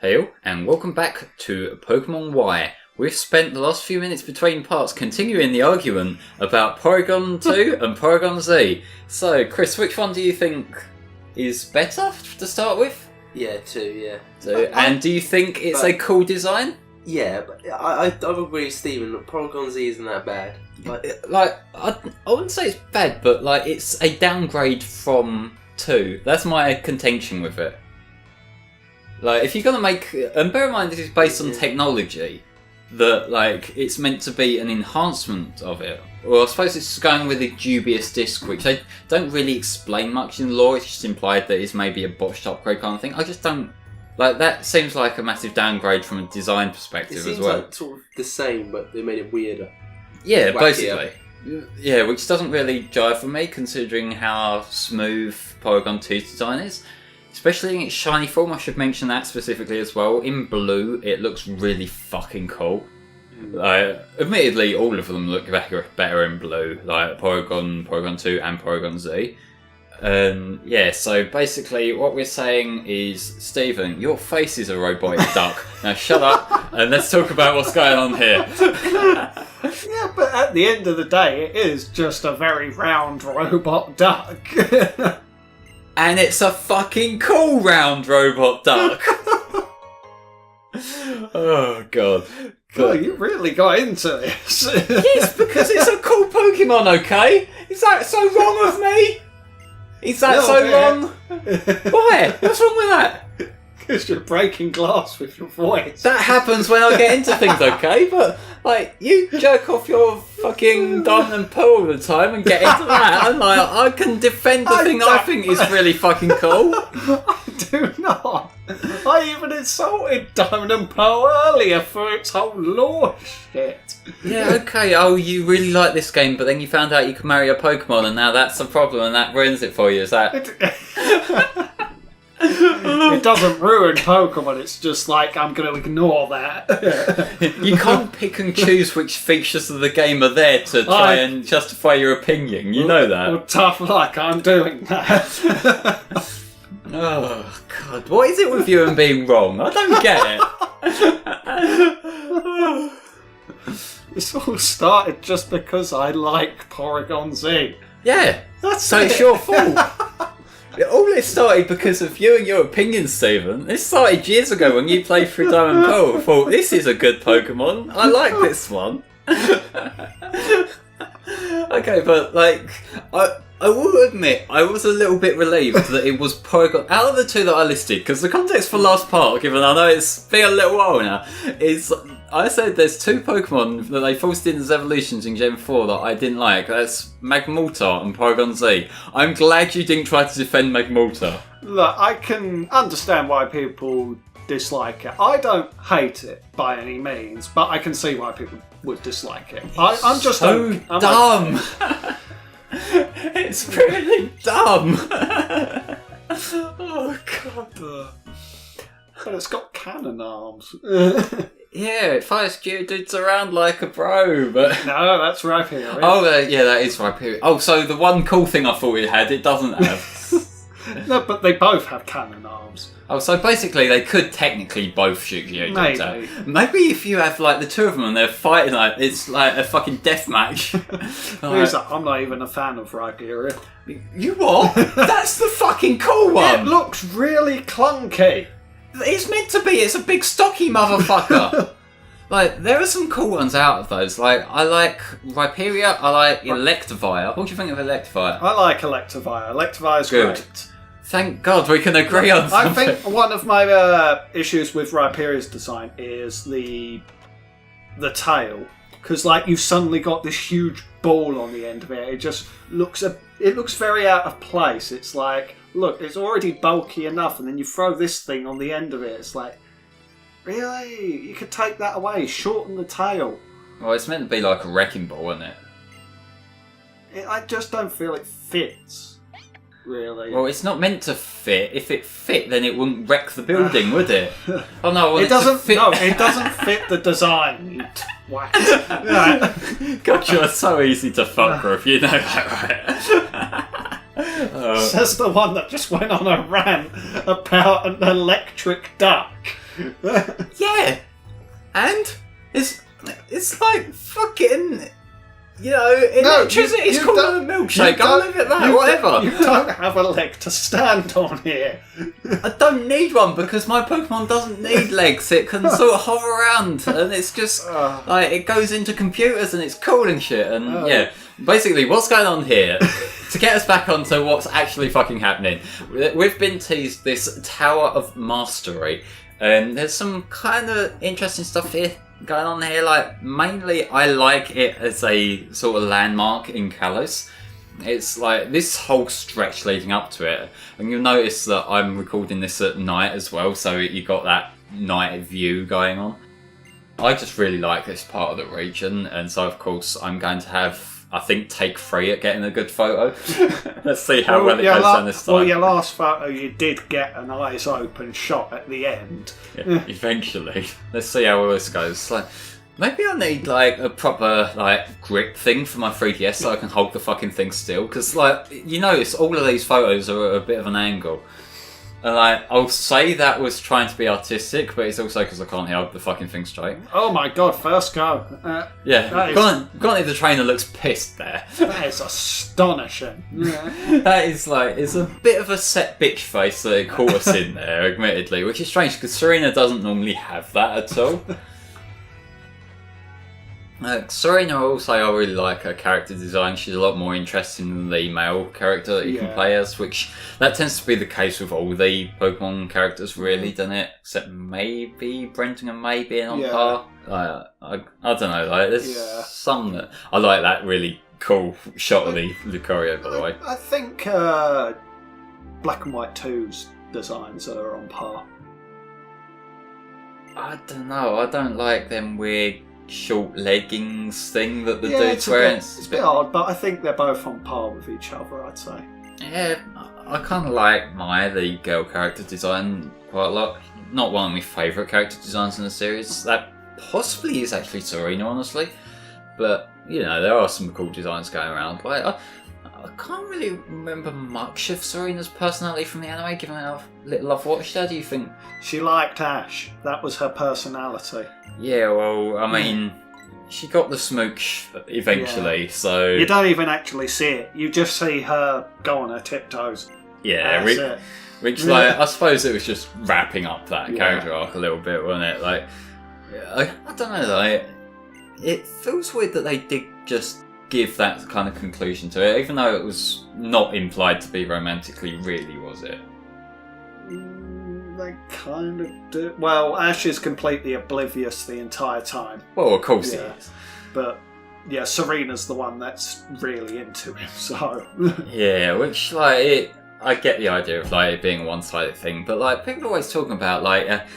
Hail, and welcome back to Pokémon Y. We've spent the last few minutes between parts continuing the argument about Porygon 2 and Porygon Z. So, Chris, which one do you think is better to start with? Yeah, 2, yeah. 2. And do you think it's a cool design? Yeah, but I agree with Stephen, that Porygon Z isn't that bad. I wouldn't say it's bad, but it's a downgrade from 2. That's my contention with it. If you're gonna make, and bear in mind this is based on technology, that it's meant to be an enhancement of it. Well, I suppose it's going with a dubious disc, which they don't really explain much in the lore. It's just implied that it's maybe a botched upgrade kind of thing. I just don't that. Seems like a massive downgrade from a design perspective as well. It seems like sort of the same, but they made it weirder. Yeah, basically. Yeah, which doesn't really jive for me, considering how smooth Porygon 2's design is. Especially in its shiny form, I should mention that specifically as well. In blue, it looks really fucking cool. Admittedly, all of them look better in blue, like Porygon 2 and Porygon Z. So basically what we're saying is, Stephen, your face is a robotic duck. Now shut up and let's talk about what's going on here. Yeah, but at the end of the day, it is just a very round robot duck. And it's a fucking cool round robot duck. Oh, God. God, you really got into this. Yes, because it's a cool Pokemon, okay? Is that so wrong with me? Is that so wrong? Why? What's wrong with that? Because you're breaking glass with your voice. That happens when I get into things, okay? But, you jerk off your fucking Diamond and Pearl all the time and get into that. And, I can defend the thing I think is really fucking cool. I do not. I even insulted Diamond and Pearl earlier for its whole lore shit. Yeah, okay. Oh, you really like this game, but then you found out you could marry a Pokemon, and now that's a problem, and that ruins it for you, is that... It doesn't ruin Pokemon, it's just I'm going to ignore that. You can't pick and choose which features of the game are there to try and justify your opinion, you know that. Well, tough luck, I'm doing that. Oh, God, what is it with you and being wrong? I don't get it. This all started just because I like Porygon Z. Yeah, it's your fault. All it started because of you and your opinions, Stephen. This started years ago when you played through Diamond and Pearl. I thought, this is a good Pokemon. I like this one. Okay, but I will admit, I was a little bit relieved that it was Porygon. Out of the two that I listed, because the context for last part, given I know it's been a little while now, is I said there's 2 Pokemon that they forced in as evolutions in Gen 4 that I didn't like. That's Magmortar and Porygon Z. I'm glad you didn't try to defend Magmortar. Look, I can understand why people dislike it. I don't hate it by any means, but I can see why people would dislike it. I'm just so dumb. It's really dumb. Oh, God. But it's got cannon arms. Yeah, it fires Geodudes around like a bro, but... No, that's Rhyperior. Oh, yeah, that is Rhyperior. Oh, so the one cool thing I thought it had, it doesn't have. No, but they both have cannon arms. Oh, so basically they could technically both shoot Geodudes out. Maybe if you have, the 2 of them and they're fighting, it's like a fucking death match. I'm not even a fan of Rhyperior. You what? That's the fucking cool one! It looks really clunky. It's meant to be. It's a big stocky motherfucker. There are some cool ones out of those. I like Rhyperior. I like Electivire. What do you think of Electivire? I like Electivire. Electivire's great. Thank God we can agree on something. I think one of my issues with Rhyperior's design is the tail. Because you've suddenly got this huge ball on the end of it. It just looks very out of place. It's look, it's already bulky enough, and then you throw this thing on the end of it. It's really? You could take that away, shorten the tail. Well, it's meant to be like a wrecking ball, isn't it? I just don't feel it fits, really. Well, it's not meant to fit. If it fit, then it wouldn't wreck the building, would it? Oh no, well, it doesn't fit. No, it doesn't fit the design. You twat. God, you're so easy to fuck with. You know that, right? Says the one that just went on a rant about an electric duck. Yeah, and it's like fucking. You know, electricity's called a milkshake. I'll leave it that, whatever. You don't have a leg to stand on here. I don't need one because my Pokemon doesn't need legs. It can sort of hover around, and it's just like it goes into computers and it's cool and shit. And yeah, basically, what's going on here? To get us back onto what's actually fucking happening, we've been teased this Tower of Mastery, and there's some kind of interesting stuff here going on here. Like, mainly I like it as a sort of landmark in Kalos. It's like this whole stretch leading up to it, and you'll notice that I'm recording this at night as well, so you got that night view going on. I just really like this part of the region, and so of course I'm going to have, I think, take 3 at getting a good photo. Let's see how well it goes down this time. Well, your last photo, you did get an eyes open shot at the end. Yeah, eventually. Let's see how well this goes. Like, maybe I need like a proper like grip thing for my 3DS so I can hold the fucking thing still. Because like, you notice all of these photos are at a bit of an angle. And like, I'll say that was trying to be artistic, but it's also because I can't hold the fucking thing straight. Oh my god, first go. Yeah, granted the trainer looks pissed there. That is astonishing. That is like, it's a bit of a set bitch face that it caught us in there, admittedly, which is strange because Serena doesn't normally have that at all. Serena also, I really like her character design. She's a lot more interesting than the male character that you can play as, which that tends to be the case with all the Pokemon characters, really, doesn't it? Except maybe Brenton and May being on par. I don't know, like, there's some that I like. That really cool shot of the Lucario, by the way. I think Black and White 2's designs are on par. I don't know, I don't like them weird short leggings thing that the dude's it's wearing. It's a bit odd, but I think they're both on par with each other, I'd say. Yeah, I kind of like Maya, the girl character design, quite a lot. Not one of my favourite character designs in the series. That possibly is actually Serena, honestly. But, you know, there are some cool designs going around. Like, I can't really remember much of Serena's personality from the anime, given how little I've watched her. Do you think? She liked Ash. That was her personality. Yeah, well, I mean, she got the smooch eventually, so... You don't even actually see it. You just see her go on her tiptoes. Yeah, which like, I suppose it was just wrapping up that character arc a little bit, wasn't it? Like, I don't know, like, it feels weird that they did just give that kind of conclusion to it, even though it was not implied to be romantically, really, was it? They kind of do. Well, Ash is completely oblivious the entire time. Well, of course he is. But yeah, Serena's the one that's really into him. So yeah, which like I get the idea of like it being a one-sided thing, but like people are always talking about like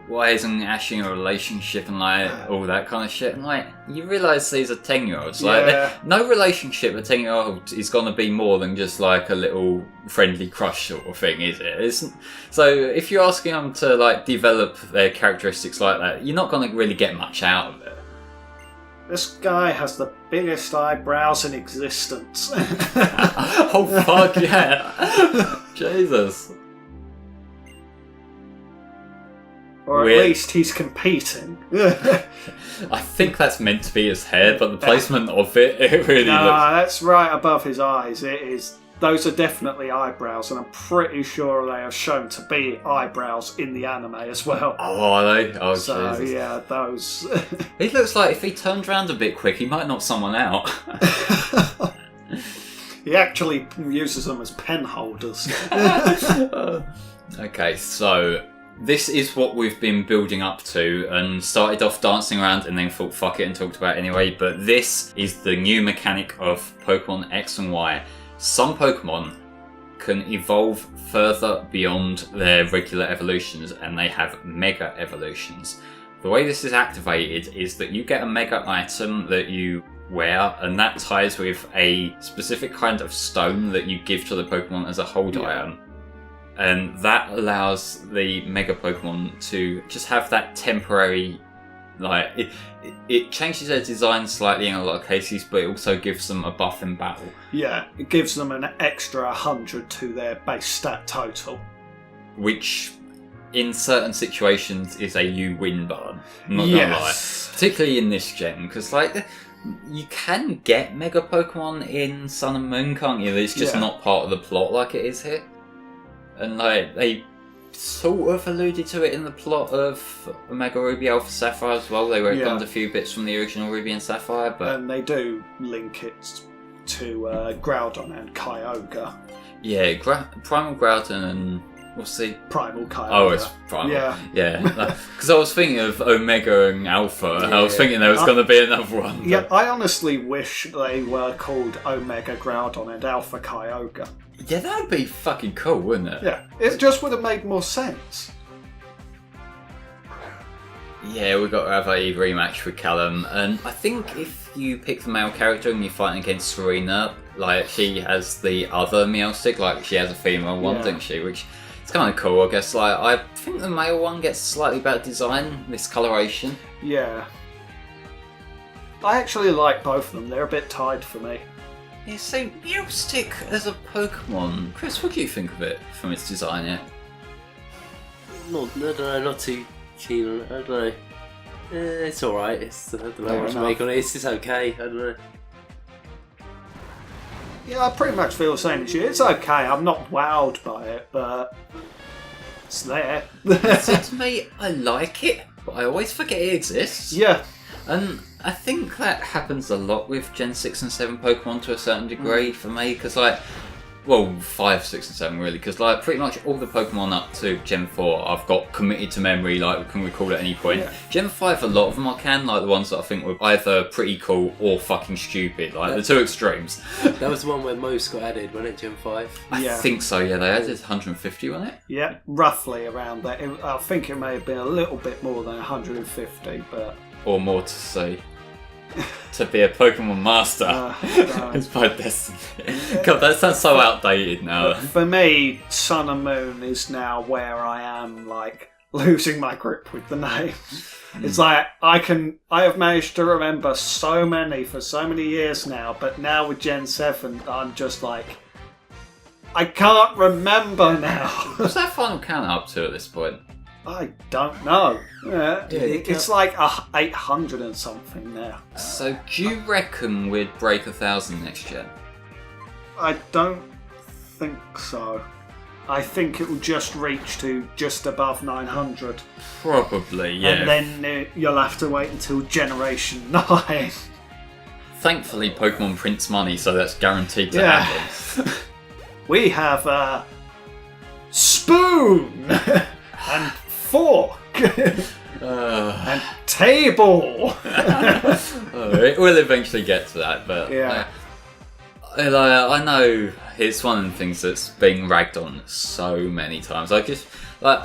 why isn't Ash in a relationship and like all that kind of shit, and like you realise these are 10-year-olds. Like no relationship a 10-year-old is going to be more than just like a little friendly crush sort of thing, is it? So if you're asking them to like develop their characteristics like that, you're not going to really get much out of it. This guy has the biggest eyebrows in existence. Oh fuck yeah. Jesus. Or at least he's competing. I think that's meant to be his hair, but the placement of it really looks... that's right above his eyes. It is. Those are definitely eyebrows, and I'm pretty sure they are shown to be eyebrows in the anime as well. Oh, are they? Oh, so, Jesus. Yeah, those... It looks like if he turned around a bit quick, he might knock someone out. He actually uses them as pen holders. Okay, so... this is what we've been building up to and started off dancing around and then thought fuck it and talked about it anyway, but this is the new mechanic of Pokemon X and Y. Some Pokemon can evolve further beyond their regular evolutions and they have Mega Evolutions. The way this is activated is that you get a Mega item that you wear, and that ties with a specific kind of stone that you give to the Pokemon as a hold item. And that allows the Mega Pokemon to just have that temporary, like, it changes their design slightly in a lot of cases, but it also gives them a buff in battle. Yeah, it gives them an extra 100 to their base stat total. Which in certain situations, is a you win button. I'm not gonna lie. Particularly in this gen, because like you can get Mega Pokemon in Sun and Moon, can't you? It's just not part of the plot like it is here. And like they sort of alluded to it in the plot of Omega Ruby Alpha Sapphire as well. They retconned a few bits from the original Ruby and Sapphire, but and they do link it to Groudon and Kyogre. Yeah, Primal Groudon and what's the Primal Kyogre? Oh, it's Primal. Yeah. Because I was thinking of Omega and Alpha, and I was thinking there was going to be another one. Yeah, I honestly wish they were called Omega Groudon and Alpha Kyogre. Yeah, that would be fucking cool, wouldn't it? Yeah, it just would have made more sense. Yeah, we've got to have a rematch with Callum, and I think if you pick the male character and you're fighting against Serena, like she has the other Meowstic, like she has a female one, doesn't she? Which is kind of cool, I guess. Like I think the male one gets slightly better design, this coloration. Yeah, I actually like both of them. They're a bit tied for me. Yeah, so Meowstic as a Pokemon, Chris, what do you think of it from its design? Yeah, I don't know, not too keen on it. I don't know. It's alright. I don't know what to make on it. It's okay. I don't know. Yeah, I pretty much feel the same as you. It's okay. I'm not wowed by it, but it's there. So to me, I like it, but I always forget it exists. Yeah. And I think that happens a lot with Gen 6 and 7 Pokemon to a certain degree for me, because like, well, 5, 6 and 7 really, because like pretty much all the Pokemon up to Gen 4 I've got committed to memory, like we can recall at any point. Yeah. Gen 5, a lot of them I can, like the ones that I think were either pretty cool or fucking stupid, like the two extremes. That was the one where most got added, wasn't it, Gen 5? I think so, yeah, they added 150, wasn't it? Yeah, roughly around that. I think it may have been a little bit more than 150, but... Or more to say. To be a Pokemon master. It's by destiny. God, that sounds so outdated now. For me, Sun and Moon is now where I am, like, losing my grip with the names. It's like, I have managed to remember so many for so many years now, but now with Gen 7, I'm just like, I can't remember now. What's that final count up to at this point? I don't know. It's like 800 and something now. So do you reckon we'd break 1,000 next gen? I don't think so. I think it will just reach to just above 900. Probably, yeah. And then you'll have to wait until Generation 9. Thankfully, Pokemon prints money, so that's guaranteed to happen. We have a spoon and fork and table. It will eventually get to that, but I know it's one of the things that's being ragged on so many times. I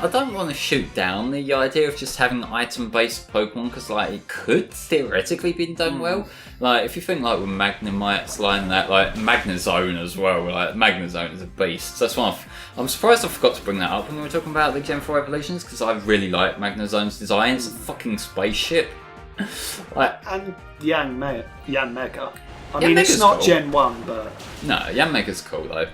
don't want to shoot down the idea of just having item-based Pokemon, because like it could theoretically be done well. Like if you think like with Magnemite's line, that like Magnezone as well, like Magnezone is a beast. So that's one I'm surprised I forgot to bring that up when we were talking about the Gen 4 evolutions, because I really like Magnezone's design. It's a fucking spaceship. And Yanmega. I mean, Yanmega's it's not cool. Gen 1, but... No, Yanmega's cool though.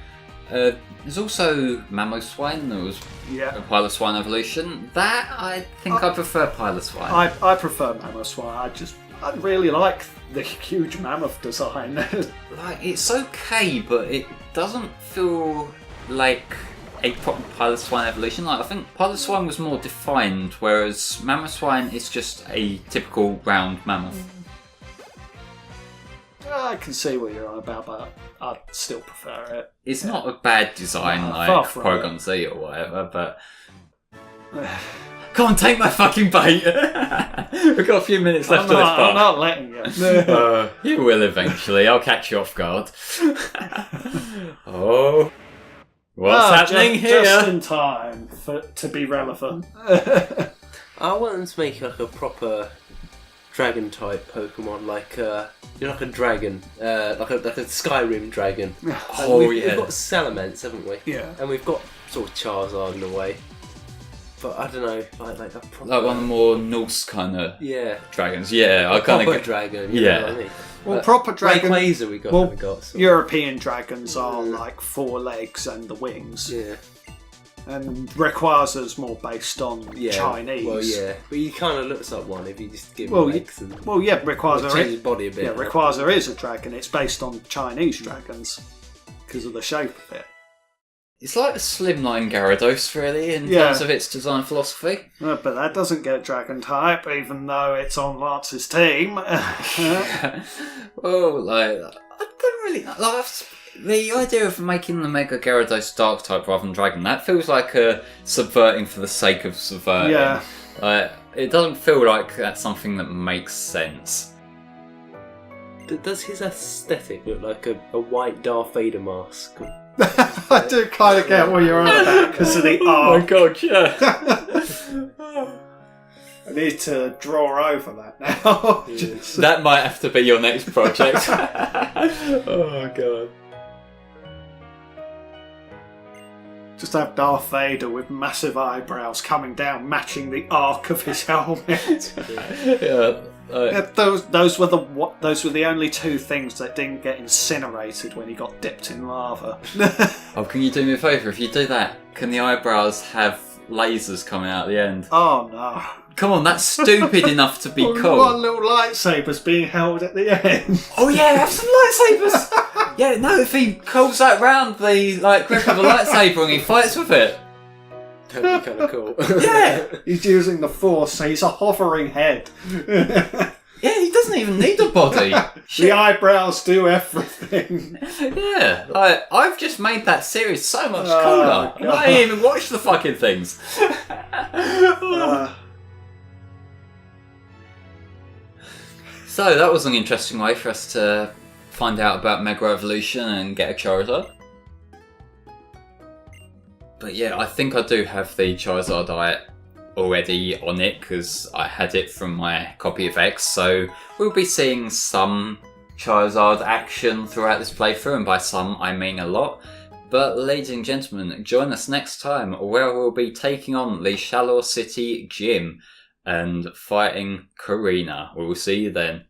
There's also Mamoswine. There was a Piloswine evolution. That, I think I prefer Piloswine. I prefer Mamoswine. I really like the huge mammoth design. Like, it's okay, but it doesn't feel like a proper Piloswine evolution. Like, I think Piloswine was more defined, whereas Mamoswine is just a typical round mammoth. I can see what you're on about, but I still prefer it. It's not a bad design like Porygon Z or whatever, but... Come on, take my fucking bait! We've got a few minutes left of this part. I'm not letting you. You will eventually. I'll catch you off guard. Oh... What's happening here? Just in time to be relevant. I want them to make like a proper dragon type Pokemon, like like a dragon, like a Skyrim dragon. We've got Salamence, haven't we? Yeah. And we've got sort of Charizard in a way. But I don't know, like a proper... Like one of the more Norse kind of dragons. Yeah, I kind of proper dragon. You know what I mean? Well, proper dragon. Rayquaza we got. European dragons are like 4 legs and the wings. Yeah. And Rayquaza's more based on Chinese. Well, yeah, but he kind of looks like one if you just give him legs and Rayquaza change his body a bit. Yeah, Rayquaza is a dragon. It's based on Chinese dragons because of the shape of it. It's like a slimline Gyarados, really, in terms of its design philosophy. But that doesn't get dragon type, even though it's on Lance's team. Well, like, I don't really like the idea of making the Mega Gyarados Dark type rather than Dragon. That feels like a subverting for the sake of subverting. Yeah. It doesn't feel like that's something that makes sense. Does his aesthetic look like a white Darth Vader mask? I do kind of get what you're on about because of the Oh arc. my god, yeah. I need to draw over that now. That might have to be your next project. Oh god. Just have Darth Vader with massive eyebrows coming down, matching the arc of his helmet. Those were the only two things that didn't get incinerated when he got dipped in lava. Oh, can you do me a favour? If you do that, can the eyebrows have lasers coming out at the end? Oh no. Come on, that's stupid enough to be cool. One little lightsaber's being held at the end. Oh yeah, have some lightsabers! Yeah, no, if he calls that round the grip of a lightsaber and he fights with it. That'd be kind of cool. Yeah! He's using the Force, so he's a hovering head. Yeah, he doesn't even need a body. The eyebrows do everything. Yeah, I've just made that series so much cooler. God. I didn't even watch the fucking things. So that was an interesting way for us to find out about Mega Evolution and get a Charizard. But yeah, I think I do have the Charizard eye already on it because I had it from my copy of X, so we'll be seeing some Charizard action throughout this playthrough, and by some I mean a lot. But ladies and gentlemen, join us next time where we'll be taking on the Shallow City Gym and fighting Karina. We will see you then.